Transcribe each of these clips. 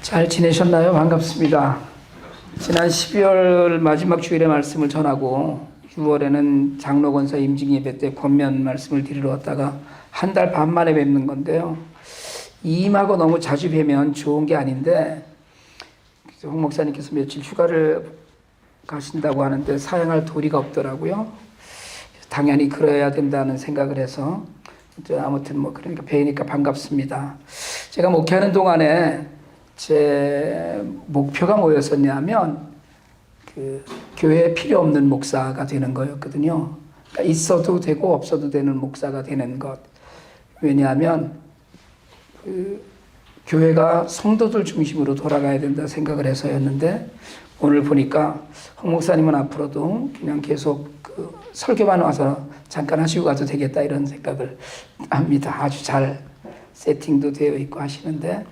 잘 지내셨나요? 반갑습니다. 지난 12월 마지막 주일에 말씀을 전하고 6월에는 장로권사 임직 예배 때 권면 말씀을 드리러 왔다가 한 달 반 만에 뵙는 건데요. 이임하고 너무 자주 뵈면 좋은 게 아닌데 홍 목사님께서 며칠 휴가를 가신다고 하는데 사양할 도리가 없더라고요. 당연히 그래야 된다는 생각을 해서 아무튼 그러니까 뵈니까 반갑습니다. 제가 목회하는 동안에 제 목표가 뭐였었냐면 교회에 필요 없는 목사가 되는 거였거든요. 그러니까 있어도 되고 없어도 되는 목사가 되는 것. 왜냐하면 교회가 성도들 중심으로 돌아가야 된다 생각을 해서였는데 오늘 보니까 홍 목사님은 앞으로도 그냥 계속 설교만 와서 잠깐 하시고 가도 되겠다 이런 생각을 합니다. 아주 잘 세팅도 되어 있고 하시는데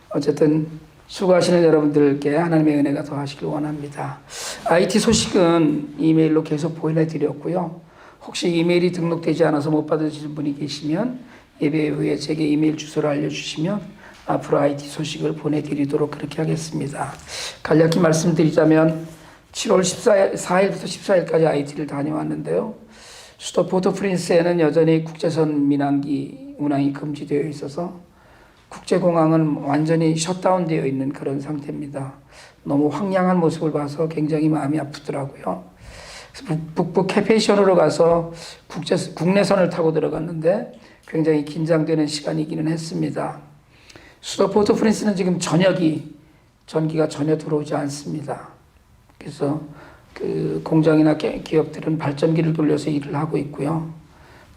어쨌든 수고하시는 여러분들께 하나님의 은혜가 더하시길 원합니다. IT 소식은 이메일로 계속 보내드렸고요. 혹시 이메일이 등록되지 않아서 못 받으시는 분이 계시면 예배 후에 제게 이메일 주소를 알려주시면 앞으로 IT 소식을 보내드리도록 그렇게 하겠습니다. 간략히 말씀드리자면 7월 4일부터 14일까지 IT를 다녀왔는데요. 수도 포르토프린스에는 여전히 국제선 민항기 운항이 금지되어 있어서 국제공항은 완전히 셧다운되어 있는 그런 상태입니다. 너무 황량한 모습을 봐서 굉장히 마음이 아프더라고요. 북부 캐페이션으로 가서 국내선을 타고 들어갔는데 굉장히 긴장되는 시간이기는 했습니다. 수도 포르토프린스는 지금 전기가 전혀 들어오지 않습니다. 그래서 공장이나 기업들은 발전기를 돌려서 일을 하고 있고요.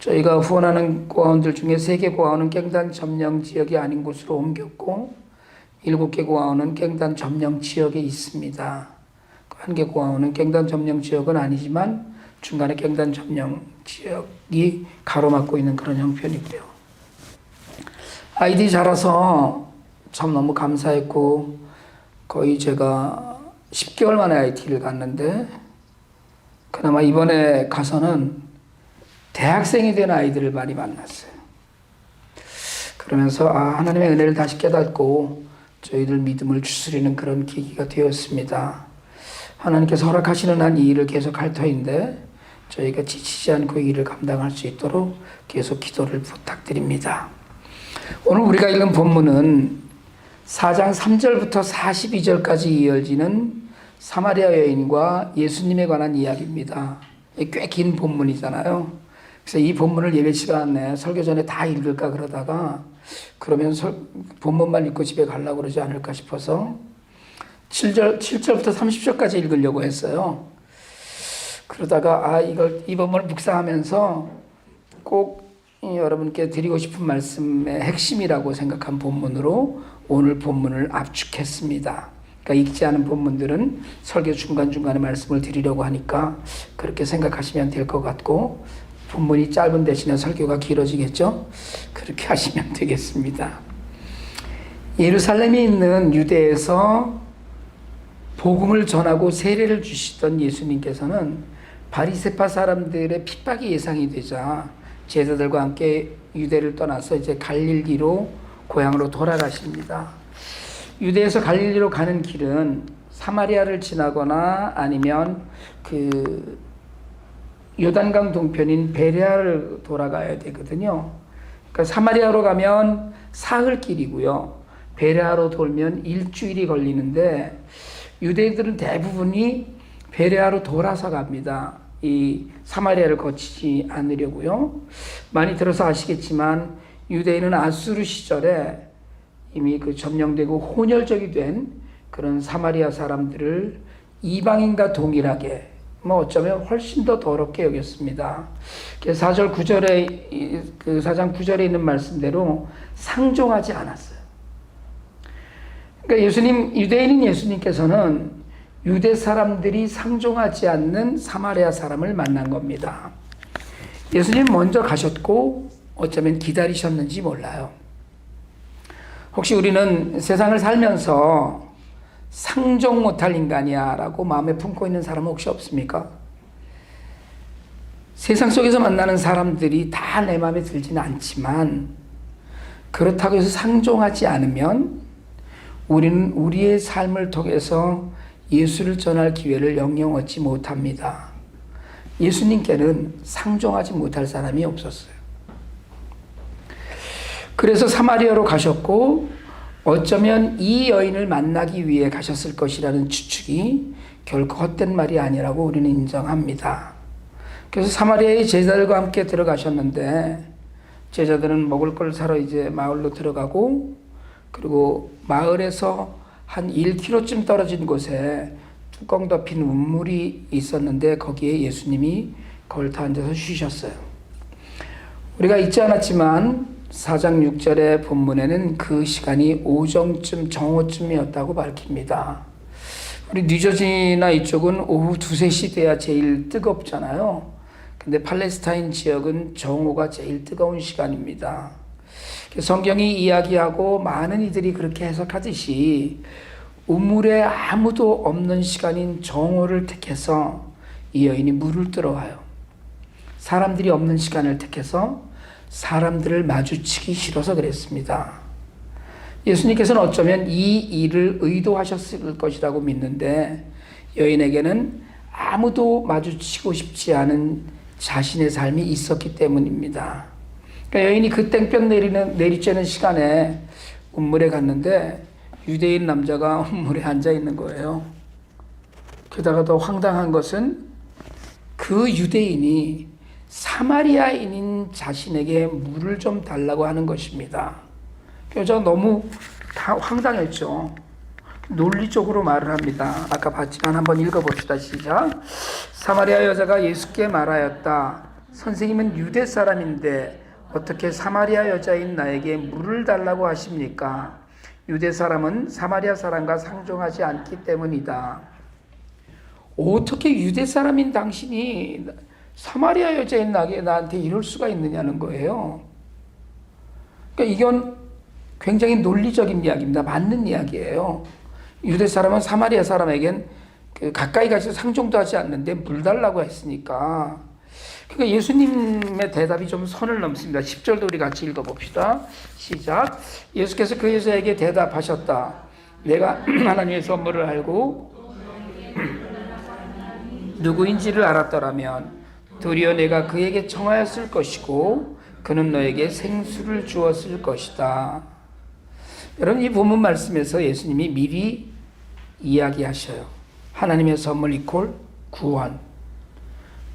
저희가 후원하는 고아원들 중에 3개 고아원은 깽단 점령 지역이 아닌 곳으로 옮겼고 7개 고아원은 깽단 점령 지역에 있습니다. 1개 고아원은 깽단 점령 지역은 아니지만 중간에 깽단 점령 지역이 가로막고 있는 그런 형편이고요. 아이들이 자라서 참 너무 감사했고 거의 제가 10개월 만에 IT를 갔는데 그나마 이번에 가서는 대학생이 된 아이들을 많이 만났어요. 그러면서 하나님의 은혜를 다시 깨닫고 저희들 믿음을 추스리는 그런 계기가 되었습니다. 하나님께서 허락하시는 한 이 일을 계속 할 터인데 저희가 지치지 않고 이 일을 감당할 수 있도록 계속 기도를 부탁드립니다. 오늘 우리가 읽은 본문은 4장 3절부터 42절까지 이어지는 사마리아 여인과 예수님에 관한 이야기입니다. 꽤 긴 본문이잖아요. 그래서 이 본문을 예배 시간에 설교 전에 다 읽을까 그러다가 그러면 본문만 읽고 집에 가려고 그러지 않을까 싶어서 7절부터 30절까지 읽으려고 했어요. 그러다가 이 본문을 묵상하면서 꼭 여러분께 드리고 싶은 말씀의 핵심이라고 생각한 본문으로 오늘 본문을 압축했습니다. 그러니까 읽지 않은 본문들은 설교 중간중간에 말씀을 드리려고 하니까 그렇게 생각하시면 될 것 같고 본문이 짧은 대신에 설교가 길어지겠죠? 그렇게 하시면 되겠습니다. 예루살렘에 있는 유대에서 복음을 전하고 세례를 주시던 예수님께서는 바리새파 사람들의 핍박이 예상이 되자 제자들과 함께 유대를 떠나서 이제 갈릴리로 고향으로 돌아가십니다. 유대에서 갈릴리로 가는 길은 사마리아를 지나거나 아니면 요단강 동편인 베레아를 돌아가야 되거든요. 그러니까 사마리아로 가면 사흘길이고요. 베레아로 돌면 일주일이 걸리는데 유대인들은 대부분이 베레아로 돌아서 갑니다. 이 사마리아를 거치지 않으려고요. 많이 들어서 아시겠지만 유대인은 아수르 시절에 이미 점령되고 혼혈적이 된 그런 사마리아 사람들을 이방인과 동일하게 어쩌면 훨씬 더 더럽게 여겼습니다. 4장 9절에 있는 말씀대로 상종하지 않았어요. 그러니까 유대인인 예수님께서는 유대 사람들이 상종하지 않는 사마리아 사람을 만난 겁니다. 예수님 먼저 가셨고 어쩌면 기다리셨는지 몰라요. 혹시 우리는 세상을 살면서 상종 못할 인간이야 라고 마음에 품고 있는 사람은 혹시 없습니까? 세상 속에서 만나는 사람들이 다 내 마음에 들지는 않지만 그렇다고 해서 상종하지 않으면 우리는 우리의 삶을 통해서 예수를 전할 기회를 영영 얻지 못합니다. 예수님께는 상종하지 못할 사람이 없었어요. 그래서 사마리아로 가셨고 어쩌면 이 여인을 만나기 위해 가셨을 것이라는 추측이 결코 헛된 말이 아니라고 우리는 인정합니다. 그래서 사마리아의 제자들과 함께 들어가셨는데 제자들은 먹을 걸 사러 이제 마을로 들어가고 그리고 마을에서 한 1km쯤 떨어진 곳에 뚜껑 덮인 우물이 있었는데 거기에 예수님이 걸터 앉아서 쉬셨어요. 우리가 잊지 않았지만 4장 6절의 본문에는 그 시간이 오정쯤 정오쯤이었다고 밝힙니다. 우리 뉴저지나 이쪽은 오후 2, 3시 돼야 제일 뜨겁잖아요. 근데 팔레스타인 지역은 정오가 제일 뜨거운 시간입니다. 성경이 이야기하고 많은 이들이 그렇게 해석하듯이 우물에 아무도 없는 시간인 정오를 택해서 이 여인이 물을 들어와요. 사람들이 없는 시간을 택해서 사람들을 마주치기 싫어서 그랬습니다. 예수님께서는 어쩌면 이 일을 의도하셨을 것이라고 믿는데 여인에게는 아무도 마주치고 싶지 않은 자신의 삶이 있었기 때문입니다. 그러니까 여인이 그 땡볕 내리쬐는 시간에 우물에 갔는데 유대인 남자가 우물에 앉아 있는 거예요. 게다가 더 황당한 것은 그 유대인이 사마리아인인 자신에게 물을 좀 달라고 하는 것입니다. 여자가 너무 다 황당했죠. 논리적으로 말을 합니다. 아까 봤지만 한번 읽어봅시다. 시작. 사마리아 여자가 예수께 말하였다. 선생님은 유대 사람인데 어떻게 사마리아 여자인 나에게 물을 달라고 하십니까? 유대 사람은 사마리아 사람과 상종하지 않기 때문이다. 어떻게 유대 사람인 당신이 사마리아 여자인 나한테 이럴 수가 있느냐는 거예요. 그러니까 이건 굉장히 논리적인 이야기입니다. 맞는 이야기예요. 유대 사람은 사마리아 사람에겐 가까이 가서 상종도 하지 않는데 물 달라고 했으니까. 그러니까 예수님의 대답이 좀 선을 넘습니다. 10절도 우리 같이 읽어봅시다. 시작. 예수께서 그 여자에게 대답하셨다. 내가 하나님의 선물을 알고 누구인지를 알았더라면 도리어 내가 그에게 청하였을 것이고 그는 너에게 생수를 주었을 것이다. 여러분, 이 본문 말씀에서 예수님이 미리 이야기하셔요. 하나님의 선물 이퀄 구원,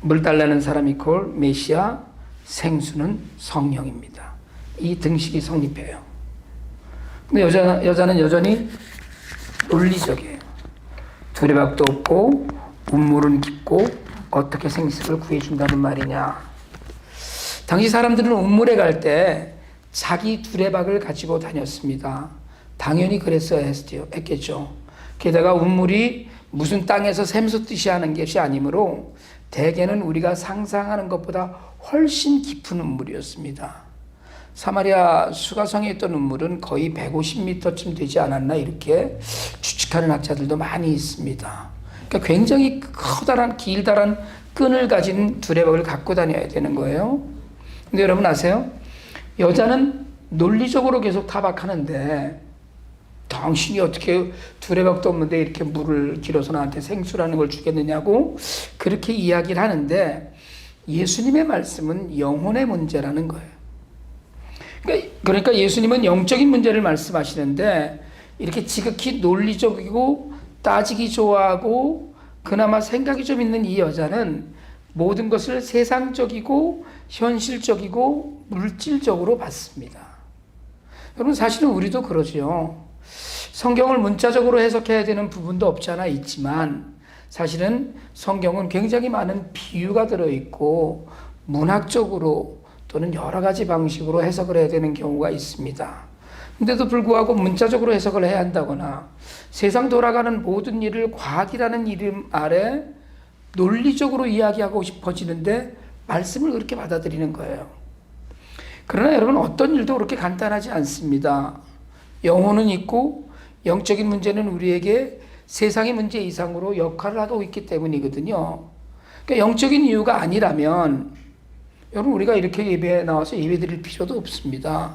물 달라는 사람 이퀄 메시아, 생수는 성령입니다. 이 등식이 성립해요. 근데 여자는 여전히 논리적이에요. 두레박도 없고 우물은 깊고 어떻게 생수를 구해준다는 말이냐. 당시 사람들은 우물에 갈 때 자기 두레박을 가지고 다녔습니다. 당연히 그랬어야 했겠죠. 게다가 우물이 무슨 땅에서 샘솟듯이 하는 것이 아니므로 대개는 우리가 상상하는 것보다 훨씬 깊은 우물이었습니다. 사마리아 수가성에 있던 우물은 거의 150m쯤 되지 않았나 이렇게 추측하는 학자들도 많이 있습니다. 그러니까 굉장히 커다란 길다란 끈을 가진 두레박을 갖고 다녀야 되는 거예요. 근데 여러분 아세요? 여자는 논리적으로 계속 타박하는데 당신이 어떻게 두레박도 없는데 이렇게 물을 길어서 나한테 생수라는 걸 주겠느냐고 그렇게 이야기를 하는데 예수님의 말씀은 영혼의 문제라는 거예요. 그러니까 예수님은 영적인 문제를 말씀하시는데 이렇게 지극히 논리적이고 따지기 좋아하고 그나마 생각이 좀 있는 이 여자는 모든 것을 세상적이고 현실적이고 물질적으로 봤습니다. 여러분 사실은 우리도 그러죠. 성경을 문자적으로 해석해야 되는 부분도 없지 않아 있지만 사실은 성경은 굉장히 많은 비유가 들어있고 문학적으로 또는 여러 가지 방식으로 해석을 해야 되는 경우가 있습니다. 근데도 불구하고 문자적으로 해석을 해야 한다거나 세상 돌아가는 모든 일을 과학이라는 이름 아래 논리적으로 이야기하고 싶어지는데 말씀을 그렇게 받아들이는 거예요. 그러나 여러분 어떤 일도 그렇게 간단하지 않습니다. 영혼은 있고 영적인 문제는 우리에게 세상의 문제 이상으로 역할을 하고 있기 때문이거든요. 그러니까 영적인 이유가 아니라면 여러분 우리가 이렇게 예배에 나와서 예배 드릴 필요도 없습니다.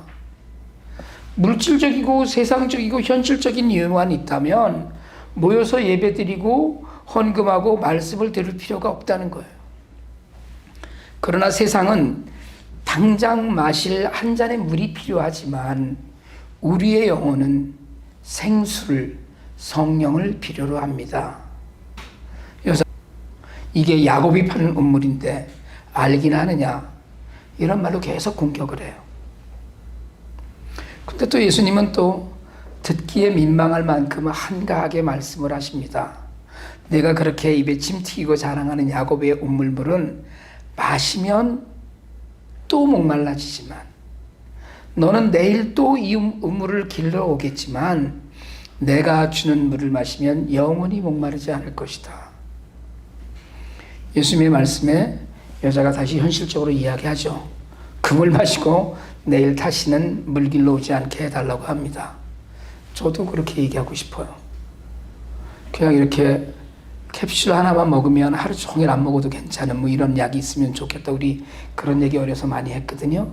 물질적이고 세상적이고 현실적인 이유만 있다면 모여서 예배드리고 헌금하고 말씀을 들을 필요가 없다는 거예요. 그러나 세상은 당장 마실 한 잔의 물이 필요하지만 우리의 영혼은 생수를, 성령을 필요로 합니다. 이게 야곱이 파는 음물인데 알긴 하느냐, 이런 말로 계속 공격을 해요. 근데 또 예수님은 또 듣기에 민망할 만큼 한가하게 말씀을 하십니다. 내가 그렇게 입에 침 튀기고 자랑하는 야곱의 음물물은 마시면 또 목말라지지만 너는 내일 또 이 음물을 길러 오겠지만 내가 주는 물을 마시면 영원히 목마르지 않을 것이다. 예수님의 말씀에 여자가 다시 현실적으로 이야기하죠. 그 물 마시고 내일 다시는 물 길러 오지 않게 해달라고 합니다. 저도 그렇게 얘기하고 싶어요. 그냥 이렇게 캡슐 하나만 먹으면 하루 종일 안 먹어도 괜찮은 뭐 이런 약이 있으면 좋겠다. 우리 그런 얘기 어려서 많이 했거든요.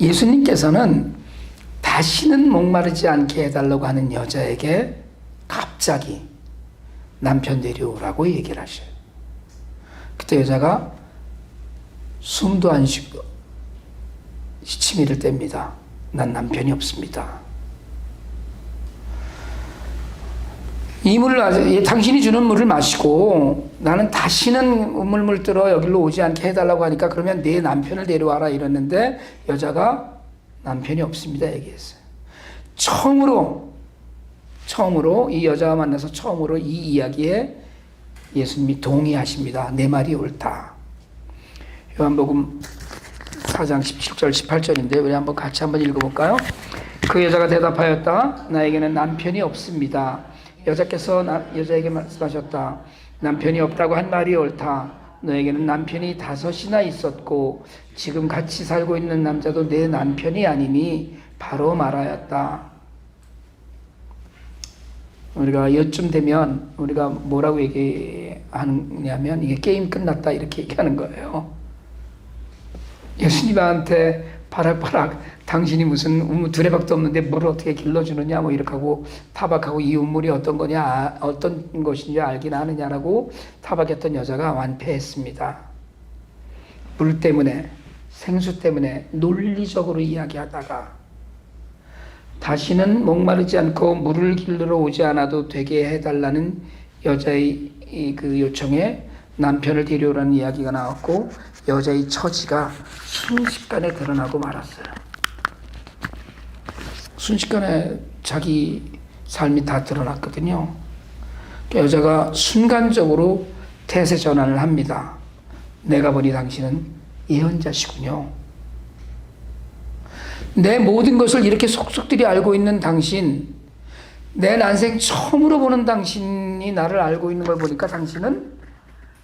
예수님께서는 다시는 목마르지 않게 해달라고 하는 여자에게 갑자기 남편 데려오라고 얘기를 하셔요. 그때 여자가 숨도 안 쉬고 시치미를 뗍니다. 난 남편이 없습니다. 이 물을, 당신이 주는 물을 마시고 나는 다시는 우물물 들어 여기로 오지 않게 해달라고 하니까 그러면 내 남편을 데려와라 이랬는데 여자가 남편이 없습니다 얘기했어요. 처음으로 이 여자와 만나서 처음으로 이 이야기에 예수님이 동의하십니다. 내 말이 옳다. 요한복음 4장 17절 18절인데 우리 한번 같이 한번 읽어볼까요? 그 여자가 대답하였다. 나에게는 남편이 없습니다. 여자께서 여자에게 말씀하셨다. 남편이 없다고 한 말이 옳다. 너에게는 남편이 5이나 있었고 지금 같이 살고 있는 남자도 내 남편이 아니니 바로 말하였다. 우리가 이쯤 되면 우리가 뭐라고 얘기하냐면 이게 게임 끝났다 이렇게 얘기하는 거예요. 예수님한테 바락바락 당신이 무슨 두레박도 없는데 물을 어떻게 길러주느냐 뭐 이렇게 하고 타박하고 이 우물이 어떤 거냐 어떤 것인지 알긴 아느냐라고 타박했던 여자가 완패했습니다. 물 때문에 생수 때문에 논리적으로 이야기하다가 다시는 목마르지 않고 물을 길러 오지 않아도 되게 해달라는 여자의 그 요청에 남편을 데려오라는 이야기가 나왔고 여자의 처지가 순식간에 드러나고 말았어요. 순식간에 자기 삶이 다 드러났거든요. 여자가 순간적으로 태세 전환을 합니다. 내가 보니 당신은 예언자시군요. 내 모든 것을 이렇게 속속들이 알고 있는 당신, 내 난생 처음으로 보는 당신이 나를 알고 있는 걸 보니까 당신은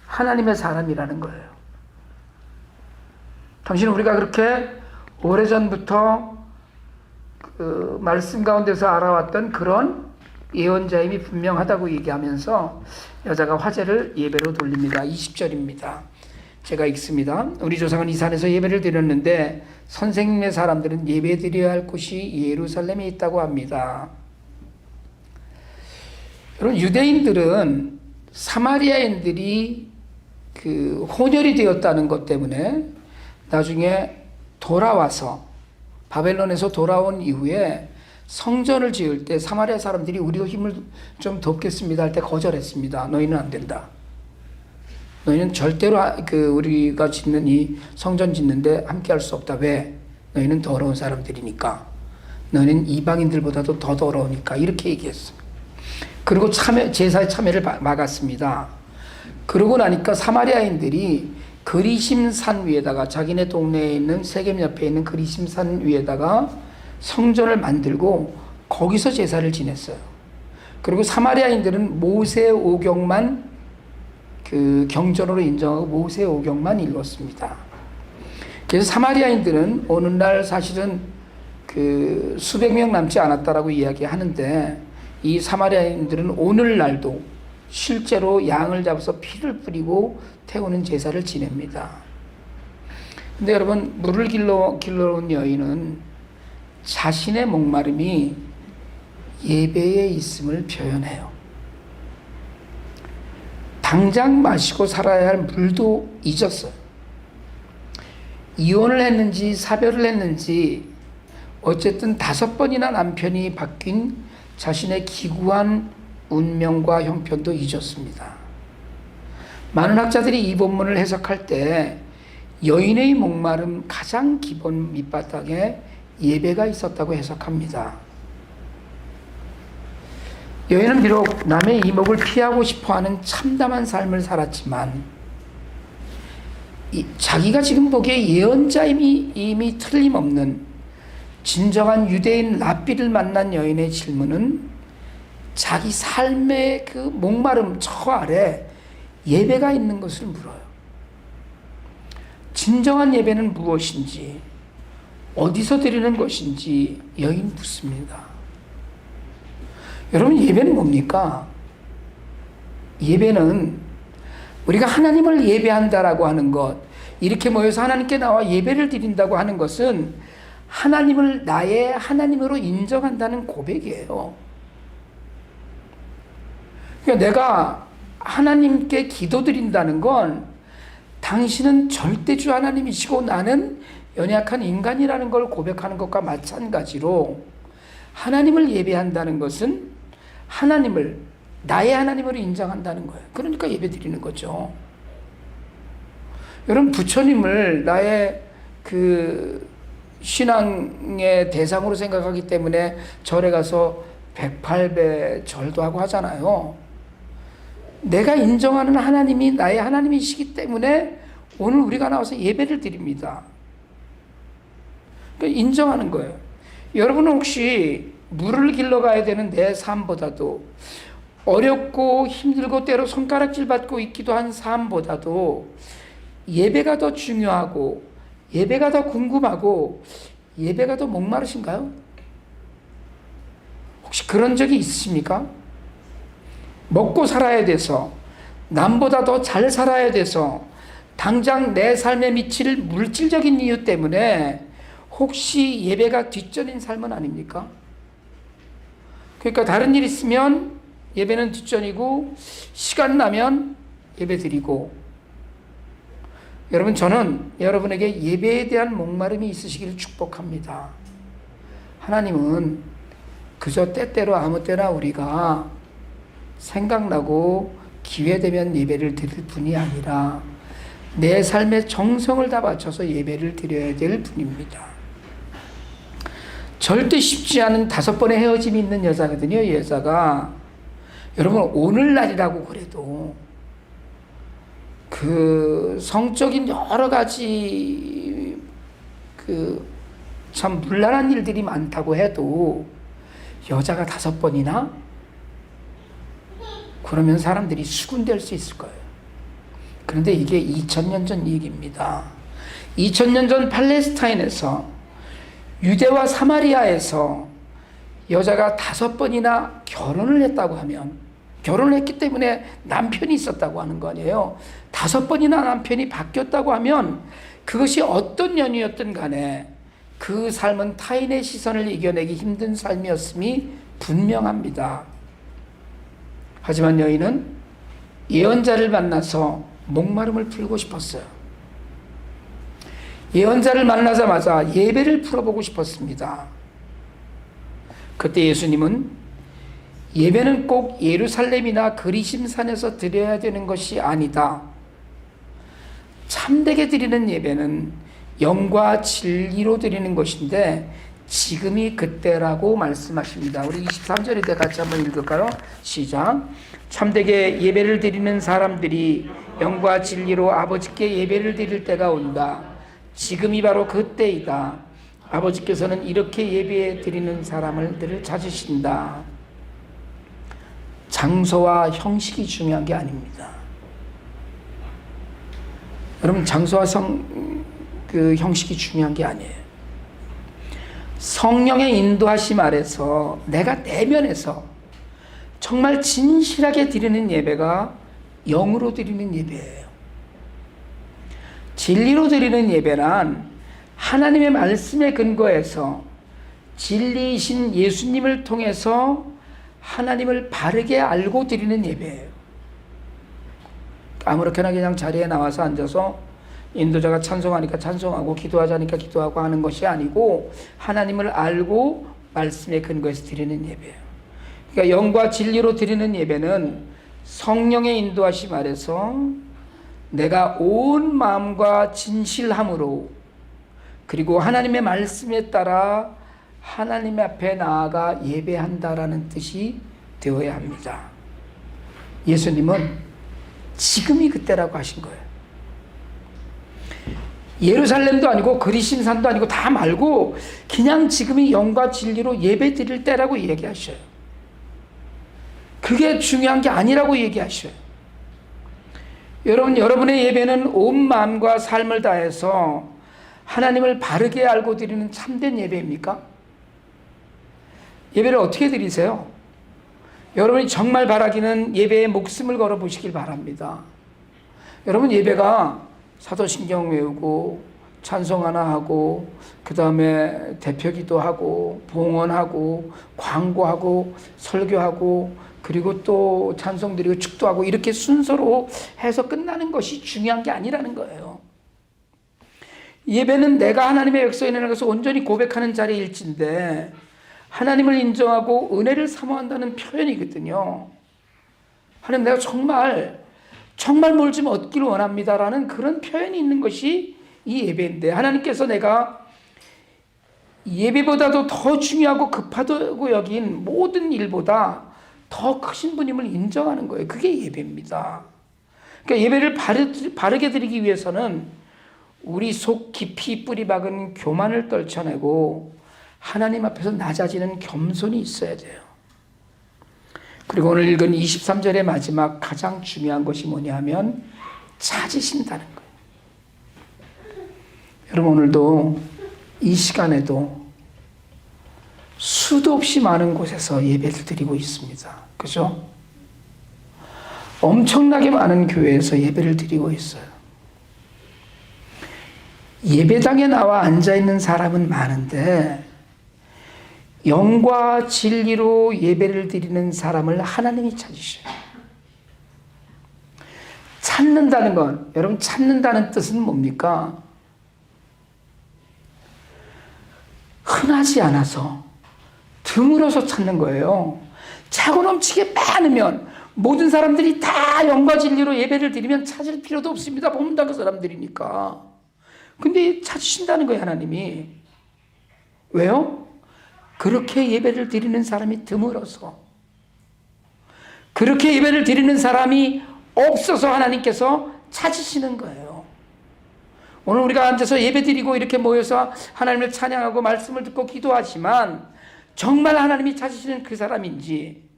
하나님의 사람이라는 거예요. 당신은 우리가 그렇게 오래전부터 그 말씀 가운데서 알아왔던 그런 예언자임이 분명하다고 얘기하면서 여자가 화제를 예배로 돌립니다. 20절입니다. 제가 읽습니다. 우리 조상은 이 산에서 예배를 드렸는데 선생님의 사람들은 예배 드려야 할 곳이 예루살렘에 있다고 합니다. 여러분, 유대인들은 사마리아인들이 그 혼혈이 되었다는 것 때문에 나중에 돌아와서 바벨론에서 돌아온 이후에 성전을 지을 때 사마리아 사람들이 우리도 힘을 좀 돕겠습니다 할 때 거절했습니다. 너희는 안 된다. 너희는 절대로 우리가 짓는 이 성전 짓는데 함께 할 수 없다. 왜? 너희는 더러운 사람들이니까. 너희는 이방인들보다도 더 더러우니까. 이렇게 얘기했어요. 그리고 제사의 참여를 막았습니다. 그러고 나니까 사마리아인들이 그리심산 위에다가 자기네 동네에 있는 세겜 옆에 있는 그리심산 위에다가 성전을 만들고 거기서 제사를 지냈어요. 그리고 사마리아인들은 모세 오경만 그 경전으로 인정하고 모세 오경만 읽었습니다. 그래서 사마리아인들은 어느 날 사실은 그 수백 명 남지 않았다라고 이야기하는데 이 사마리아인들은 오늘날도 실제로 양을 잡아서 피를 뿌리고 태우는 제사를 지냅니다. 근데 여러분, 물을 길러온 여인은 자신의 목마름이 예배에 있음을 표현해요. 당장 마시고 살아야 할 물도 잊었어요. 이혼을 했는지 사별을 했는지 어쨌든 5번이나 남편이 바뀐 자신의 기구한 운명과 형편도 잊었습니다. 많은 학자들이 이 본문을 해석할 때 여인의 목마름 가장 기본 밑바탕에 예배가 있었다고 해석합니다. 여인은 비록 남의 이목을 피하고 싶어하는 참담한 삶을 살았지만 자기가 지금 보기에 예언자임이 틀림없는 진정한 유대인 랍비를 만난 여인의 질문은 자기 삶의 그 목마름 저 아래 예배가 있는 것을 물어요. 진정한 예배는 무엇인지, 어디서 드리는 것인지 여인 묻습니다. 여러분, 예배는 뭡니까? 예배는 우리가 하나님을 예배한다라고 하는 것, 이렇게 모여서 하나님께 나와 예배를 드린다고 하는 것은 하나님을 나의 하나님으로 인정한다는 고백이에요. 그러니까 내가 하나님께 기도드린다는 건 당신은 절대주 하나님이시고 나는 연약한 인간이라는 걸 고백하는 것과 마찬가지로 하나님을 예배한다는 것은 하나님을 나의 하나님으로 인정한다는 거예요. 그러니까 예배 드리는 거죠. 여러분, 부처님을 나의 그 신앙의 대상으로 생각하기 때문에 절에 가서 108배 절도 하고 하잖아요. 내가 인정하는 하나님이 나의 하나님이시기 때문에 오늘 우리가 나와서 예배를 드립니다. 그러니까 인정하는 거예요. 여러분은 혹시 물을 길러가야 되는 내 삶보다도 어렵고 힘들고 때로 손가락질 받고 있기도 한 삶보다도 예배가 더 중요하고 예배가 더 궁금하고 예배가 더 목마르신가요? 혹시 그런 적이 있으십니까? 먹고 살아야 돼서, 남보다 더 잘 살아야 돼서, 당장 내 삶에 미칠 물질적인 이유 때문에 혹시 예배가 뒷전인 삶은 아닙니까? 그러니까 다른 일 있으면 예배는 뒷전이고 시간 나면 예배 드리고. 여러분, 저는 여러분에게 예배에 대한 목마름이 있으시기를 축복합니다. 하나님은 그저 때때로 아무 때나 우리가 생각나고 기회되면 예배를 드릴 분이 아니라 내 삶의 정성을 다 바쳐서 예배를 드려야 될 분입니다. 절대 쉽지 않은 5번의 헤어짐이 있는 여자거든요. 이 여자가. 여러분, 오늘날이라고 그래도 그 성적인 여러 가지 그 참 문란한 일들이 많다고 해도 여자가 5번이나? 그러면 사람들이 수군될 수 있을 거예요. 그런데 이게 2000년 전 얘기입니다. 2000년 전 팔레스타인에서 유대와 사마리아에서 여자가 5번이나 결혼을 했다고 하면, 결혼을 했기 때문에 남편이 있었다고 하는 거 아니에요. 5번이나 남편이 바뀌었다고 하면 그것이 어떤 연유였든 간에 그 삶은 타인의 시선을 이겨내기 힘든 삶이었음이 분명합니다. 하지만 여인은 예언자를 만나서 목마름을 풀고 싶었어요. 예언자를 만나자마자 예배를 풀어보고 싶었습니다. 그때 예수님은 예배는 꼭 예루살렘이나 그리심산에서 드려야 되는 것이 아니다. 참되게 드리는 예배는 영과 진리로 드리는 것인데 지금이 그때라고 말씀하십니다. 우리 23절에 같이 한번 읽을까요? 시작. 참되게 예배를 드리는 사람들이 영과 진리로 아버지께 예배를 드릴 때가 온다. 지금이 바로 그때이다. 아버지께서는 이렇게 예배 드리는 사람들을 찾으신다. 장소와 형식이 중요한 게 아닙니다. 여러분, 장소와 형식이 중요한 게 아니에요. 성령의 인도하심 아래서 내가 내면에서 정말 진실하게 드리는 예배가 영으로 드리는 예배예요. 진리로 드리는 예배란 하나님의 말씀에 근거해서 진리이신 예수님을 통해서 하나님을 바르게 알고 드리는 예배예요. 아무렇게나 그냥 자리에 나와서 앉아서 인도자가 찬송하니까 찬송하고 기도하자니까 기도하고 하는 것이 아니고 하나님을 알고 말씀에 근거해서 드리는 예배예요. 그러니까 영과 진리로 드리는 예배는 성령의 인도하심 아래서 내가 온 마음과 진실함으로 그리고 하나님의 말씀에 따라 하나님 앞에 나아가 예배한다라는 뜻이 되어야 합니다. 예수님은 지금이 그때라고 하신 거예요. 예루살렘도 아니고 그리심산도 아니고 다 말고 그냥 지금이 영과 진리로 예배 드릴 때라고 얘기하셔요. 그게 중요한 게 아니라고 얘기하셔요. 여러분의 예배는 온 마음과 삶을 다해서 하나님을 바르게 알고 드리는 참된 예배입니까? 예배를 어떻게 드리세요? 여러분이 정말 바라기는 예배에 목숨을 걸어 보시길 바랍니다. 여러분 예배가 사도신경 외우고 찬송 하나 하고 그 다음에 대표기도 하고 봉헌하고 광고하고 설교하고 그리고 또 찬송 드리고 축도하고 이렇게 순서로 해서 끝나는 것이 중요한 게 아니라는 거예요. 예배는 내가 하나님의 역사에 있는 것을 온전히 고백하는 자리일진데 하나님을 인정하고 은혜를 사모한다는 표현이거든요. 하나님 내가 정말 뭘 좀 얻기를 원합니다라는 그런 표현이 있는 것이 이 예배인데 하나님께서 내가 예배보다도 더 중요하고 급하다고 여긴 모든 일보다 더 크신 분임을 인정하는 거예요. 그게 예배입니다. 그러니까 예배를 바르게 드리기 위해서는 우리 속 깊이 뿌리 박은 교만을 떨쳐내고 하나님 앞에서 낮아지는 겸손이 있어야 돼요. 그리고 오늘 읽은 23절의 마지막 가장 중요한 것이 뭐냐 하면 찾으신다는 거예요. 여러분 오늘도 이 시간에도 수도 없이 많은 곳에서 예배를 드리고 있습니다. 그죠? 엄청나게 많은 교회에서 예배를 드리고 있어요. 예배당에 나와 앉아있는 사람은 많은데 영과 진리로 예배를 드리는 사람을 하나님이 찾으셔요. 찾는다는 건, 여러분 찾는다는 뜻은 뭡니까? 흔하지 않아서 드물어서 찾는 거예요. 차고 넘치게 많으면 모든 사람들이 다 영과 진리로 예배를 드리면 찾을 필요도 없습니다. 본다 그 사람들이니까. 근데 찾으신다는 거예요, 하나님이. 왜요? 그렇게 예배를 드리는 사람이 드물어서, 그렇게 예배를 드리는 사람이 없어서 하나님께서 찾으시는 거예요. 오늘 우리가 앉아서 예배 드리고 이렇게 모여서 하나님을 찬양하고 말씀을 듣고 기도하지만 정말 하나님이 찾으시는 그 사람인지,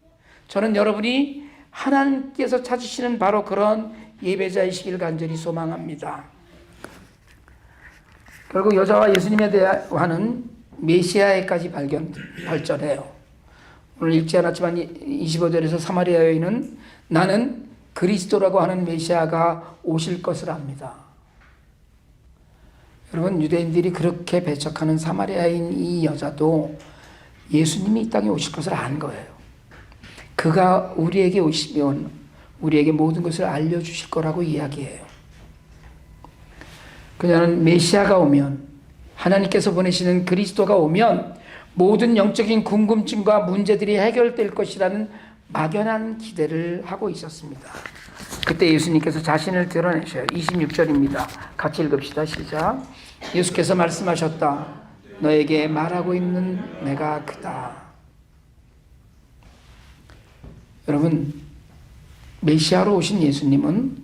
저는 여러분이 하나님께서 찾으시는 바로 그런 예배자이시길 간절히 소망합니다. 결국 여자와 예수님에 대한 메시아에까지 발전해요. 오늘 읽지 않았지만 25절에서 사마리아 여인은 나는 그리스도라고 하는 메시아가 오실 것을 압니다. 여러분 유대인들이 그렇게 배척하는 사마리아인 이 여자도 예수님이 이 땅에 오실 것을 안 거예요. 그가 우리에게 오시면 우리에게 모든 것을 알려주실 거라고 이야기해요. 그녀는 메시아가 오면, 하나님께서 보내시는 그리스도가 오면 모든 영적인 궁금증과 문제들이 해결될 것이라는 막연한 기대를 하고 있었습니다. 그때 예수님께서 자신을 드러내셔요. 26절입니다. 같이 읽읍시다. 시작. 예수께서 말씀하셨다. 너에게 말하고 있는 내가 그다. 여러분, 메시아로 오신 예수님은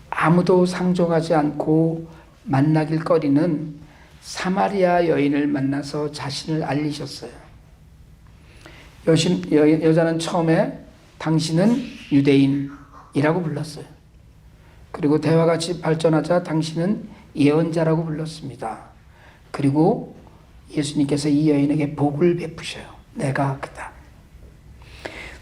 아무도 상종하지 않고 만나길 꺼리는 사마리아 여인을 만나서 자신을 알리셨어요. 여자는 처음에 당신은 유대인이라고 불렀어요. 그리고 대화가 발전하자 당신은 예언자라고 불렀습니다. 그리고 예수님께서 이 여인에게 복을 베푸셔요. 내가 그다.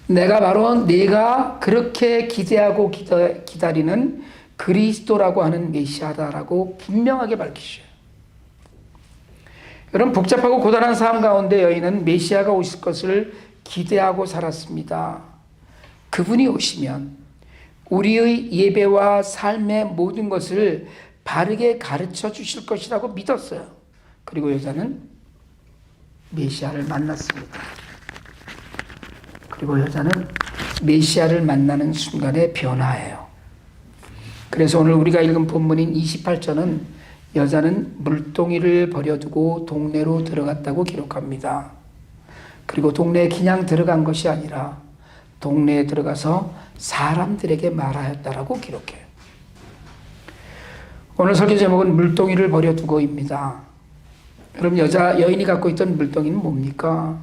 내가 바로 네가 그렇게 기대하고 기다리는 그리스도라고 하는 메시아다라고 분명하게 밝히셔요. 여러분, 복잡하고 고단한 삶 가운데 여인은 메시아가 오실 것을 기대하고 살았습니다. 그분이 오시면 우리의 예배와 삶의 모든 것을 바르게 가르쳐 주실 것이라고 믿었어요. 그리고 여자는 메시아를 만났습니다. 그리고 여자는 메시아를 만나는 순간에 변화해요. 그래서 오늘 우리가 읽은 본문인 28절은 여자는 물동이를 버려두고 동네로 들어갔다고 기록합니다. 그리고 동네에 그냥 들어간 것이 아니라 동네에 들어가서 사람들에게 말하였다라고 기록해요. 오늘 설교 제목은 물동이를 버려두고입니다. 여러분, 여인이 갖고 있던 물동이는 뭡니까?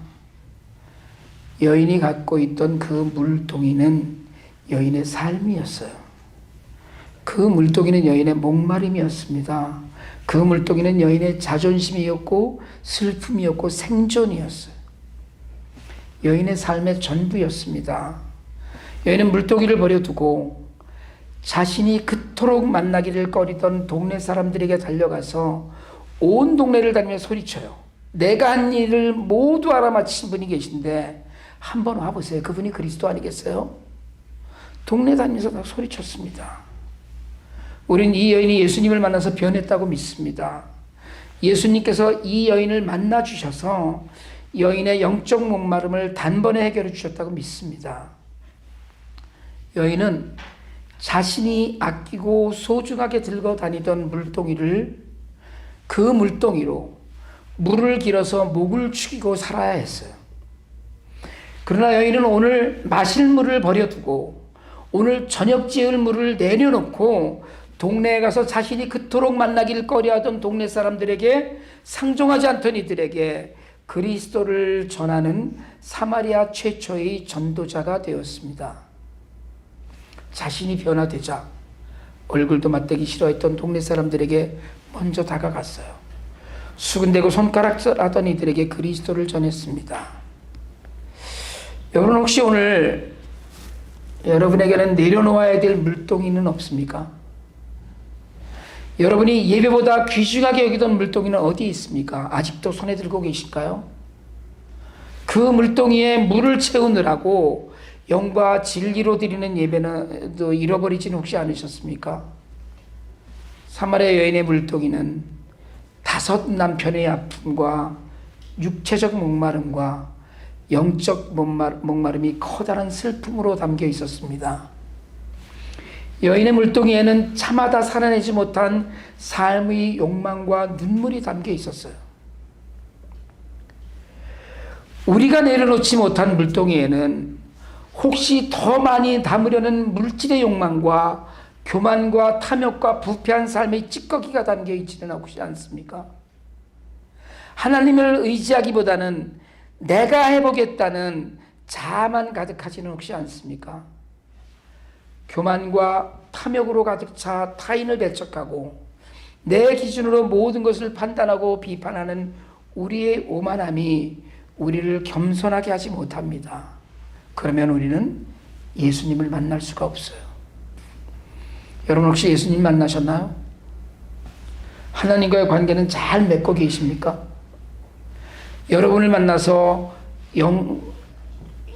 여인이 갖고 있던 그 물동이는 여인의 삶이었어요. 그 물동이는 여인의 목마름이었습니다. 그 물동이는 여인의 자존심이었고 슬픔이었고 생존이었어요. 여인의 삶의 전부였습니다. 여인은 물동이를 버려두고 자신이 그토록 만나기를 꺼리던 동네 사람들에게 달려가서 온 동네를 다니며 소리쳐요. 내가 한 일을 모두 알아맞히신 분이 계신데 한번 와보세요. 그분이 그리스도 아니겠어요? 동네 다니면서 다 소리쳤습니다. 우린 이 여인이 예수님을 만나서 변했다고 믿습니다. 예수님께서 이 여인을 만나 주셔서 여인의 영적 목마름을 단번에 해결해 주셨다고 믿습니다. 여인은 자신이 아끼고 소중하게 들고 다니던 물동이를 그 물동이로 물을 길어서 목을 축이고 살아야 했어요. 그러나 여인은 오늘 마실 물을 버려두고 오늘 저녁 지을 물을 내려놓고 동네에 가서 자신이 그토록 만나길 꺼려하던 동네 사람들에게, 상종하지 않던 이들에게 그리스도를 전하는 사마리아 최초의 전도자가 되었습니다. 자신이 변화되자 얼굴도 맞대기 싫어했던 동네 사람들에게 먼저 다가갔어요. 수군대고 손가락질하던 이들에게 그리스도를 전했습니다. 여러분, 혹시 오늘 여러분에게는 내려놓아야 될 물동이는 없습니까? 여러분이 예배보다 귀중하게 여기던 물동이는 어디 있습니까? 아직도 손에 들고 계실까요? 그 물동이에 물을 채우느라고 영과 진리로 드리는 예배는 또 잃어버리지는 혹시 않으셨습니까? 사마리아 여인의 물동이는 5 남편의 아픔과 육체적 목마름과 영적 목마름이 커다란 슬픔으로 담겨 있었습니다. 여인의 물동이에는 참아다 살아내지 못한 삶의 욕망과 눈물이 담겨 있었어요. 우리가 내려놓지 못한 물동이에는 혹시 더 많이 담으려는 물질의 욕망과 교만과 탐욕과 부패한 삶의 찌꺼기가 담겨 있지는 혹시 않습니까? 하나님을 의지하기보다는 내가 해보겠다는 자만 가득하지는 혹시 않습니까? 교만과 탐욕으로 가득 차 타인을 배척하고 내 기준으로 모든 것을 판단하고 비판하는 우리의 오만함이 우리를 겸손하게 하지 못합니다. 그러면 우리는 예수님을 만날 수가 없어요. 여러분, 혹시 예수님 만나셨나요? 하나님과의 관계는 잘 맺고 계십니까? 여러분을 만나서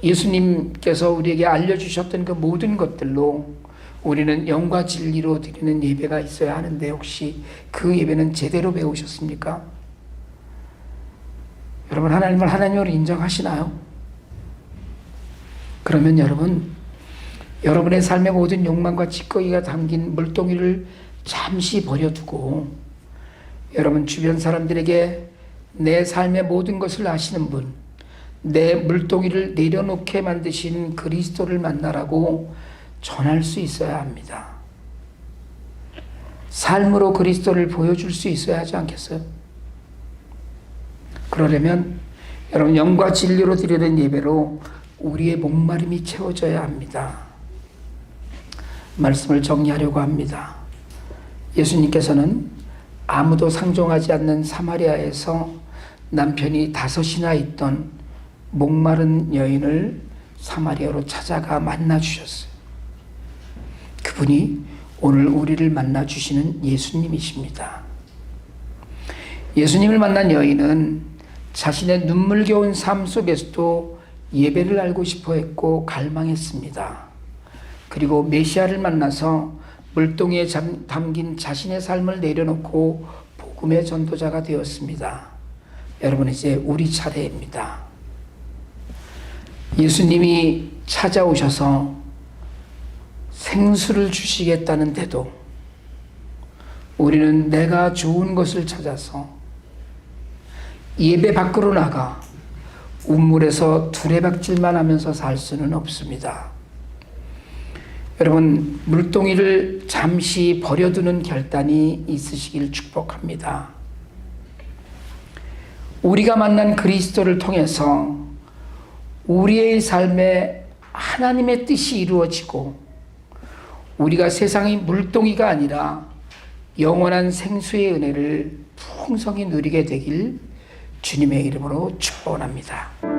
예수님께서 우리에게 알려주셨던 그 모든 것들로 우리는 영과 진리로 드리는 예배가 있어야 하는데 혹시 그 예배는 제대로 배우셨습니까? 여러분, 하나님을 하나님으로 인정하시나요? 그러면 여러분의 삶의 모든 욕망과 찌꺼기가 담긴 물동이를 잠시 버려두고 여러분 주변 사람들에게 내 삶의 모든 것을 아시는 분, 내 물동이를 내려놓게 만드신 그리스도를 만나라고 전할 수 있어야 합니다. 삶으로 그리스도를 보여줄 수 있어야 하지 않겠어요? 그러려면 여러분, 영과 진리로 드리는 예배로 우리의 목마름이 채워져야 합니다. 말씀을 정리하려고 합니다. 예수님께서는 아무도 상종하지 않는 사마리아에서 남편이 5이나 있던 목마른 여인을 사마리아로 찾아가 만나 주셨어요. 그분이 오늘 우리를 만나 주시는 예수님이십니다. 예수님을 만난 여인은 자신의 눈물겨운 삶 속에서도 예배를 알고 싶어 했고 갈망했습니다. 그리고 메시아를 만나서 물동이에 담긴 자신의 삶을 내려놓고 복음의 전도자가 되었습니다. 여러분, 이제 우리 차례입니다. 예수님이 찾아오셔서 생수를 주시겠다는데도 우리는 내가 좋은 것을 찾아서 예배 밖으로 나가 우물에서 두레박질만 하면서 살 수는 없습니다. 여러분, 물동이를 잠시 버려두는 결단이 있으시길 축복합니다. 우리가 만난 그리스도를 통해서 우리의 삶에 하나님의 뜻이 이루어지고 우리가 세상의 물동이가 아니라 영원한 생수의 은혜를 풍성히 누리게 되길 주님의 이름으로 축원합니다.